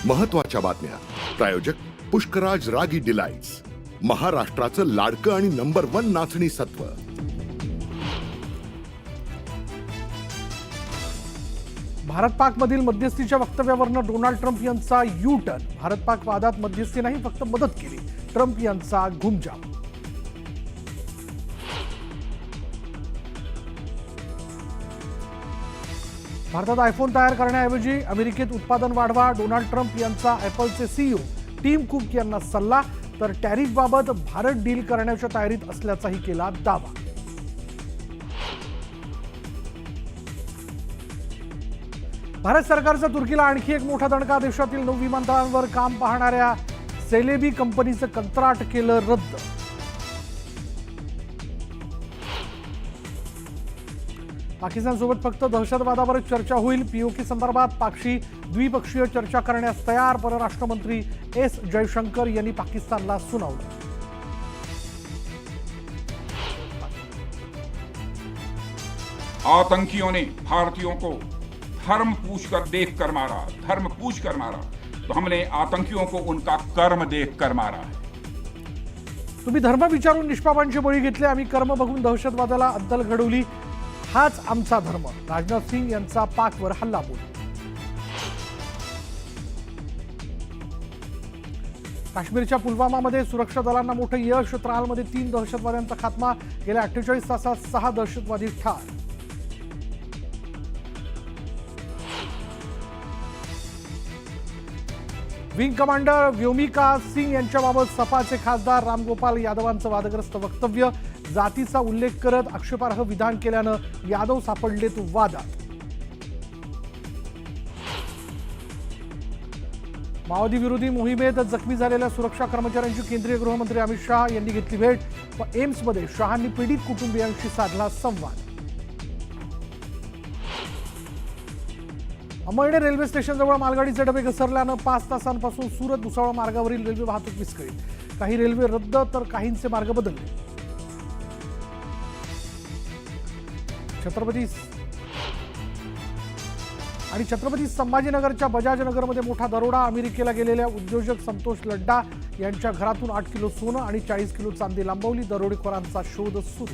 महत्त्वाच्या बातम्या. प्रायोजक पुष्कराज रागी डिलाइट्स, महाराष्ट्राचं लाडकं आणि नंबर 1 नाचणी सत्व. भारत पाक मधील मध्यस्थीच्या वक्तव्यावरनं डोनाल्ड ट्रम्प यांचा यू टर्न. भारत पाक वादात मध्यस्थी नाही, फक्त मदत केली. ट्रम्प यांचा घुमजाव. भारतात आयफोन तयार करण्याऐवजी अमेरिकेत उत्पादन वाढवा. डोनाल्ड ट्रम्प यांचा ॲपलचे सीईओ टिम कुक यांना सल्ला. तर टॅरिफबाबत भारत डील करण्याच्या तयारीत असल्याचाही केला दावा. भारत सरकारचा तुर्कीला आणखी एक मोठा दणका. देशातील 9 विमानतळांवर काम पाहणाऱ्या सेलेबी कंपनीचं कंत्राट केलं रद्द. पाकिस्तानसोबत फक्त दहशतवादावर चर्चा होईल. पीओके संदर्भात पाकशी द्विपक्षीय चर्चा करण्यास तयार. परराष्ट्र मंत्री एस जयशंकर यांनी पाकिस्तानला सुनावलं. आतंकियों ने भारतीयों को धर्म पूछकर देखकर मारा, धर्म पूछकर मारा, तो हमने आतंकियों को उनका कर्म देखकर मारा है. तुम्ही धर्म विचारून निष्पापांचे बळी घेतले, आम्ही कर्म बघून दहशतवादाला अद्दल घडवली. हाच आमचा धर्म. राजनाथ सिंग यांचा पाकवर हल्लाबोल. काश्मीरच्या पुलवामामध्ये सुरक्षा दलांना मोठं यश. त्रालमध्ये 3 दहशतवाद्यांचा खात्मा. गेल्या 48 तासात 6 दहशतवादी ठार. विंग कमांडर व्योमिका सिंग यांच्याबाबत सपाचे खासदार रामगोपाल यादवांचं वादग्रस्त वक्तव्य. जातीचा उल्लेख करत आक्षेपार्ह विधान केल्यानं यादव सापडलेत वादात. माओवादी विरोधी मोहिमेत जखमी झालेल्या सुरक्षा कर्मचाऱ्यांची केंद्रीय गृहमंत्री अमित शहा यांनी घेतली भेट. एम्समध्ये शहांनी पीडित कुटुंबियांशी साधला संवाद. अमळनेर रेल्वे स्टेशनजवळ मालगाडीचे डबे घसरल्यानं 5 तासांपासून सुरत भुसावळ मार्गावरील रेल्वे वाहतूक विस्कळीत. काही रेल्वे रद्द तर काहींचे मार्ग बदलले. छत्रपती संभाजीनगरच्या बजाजनगरमध्ये मोठा दरोडा. अमेरिकेला गेलेल्या उद्योजक संतोष लड्डा यांच्या घरातून 8 किलो सोनं आणि 40 किलो चांदी लांबवली. दरोडेखोरांचा शोध सुरू.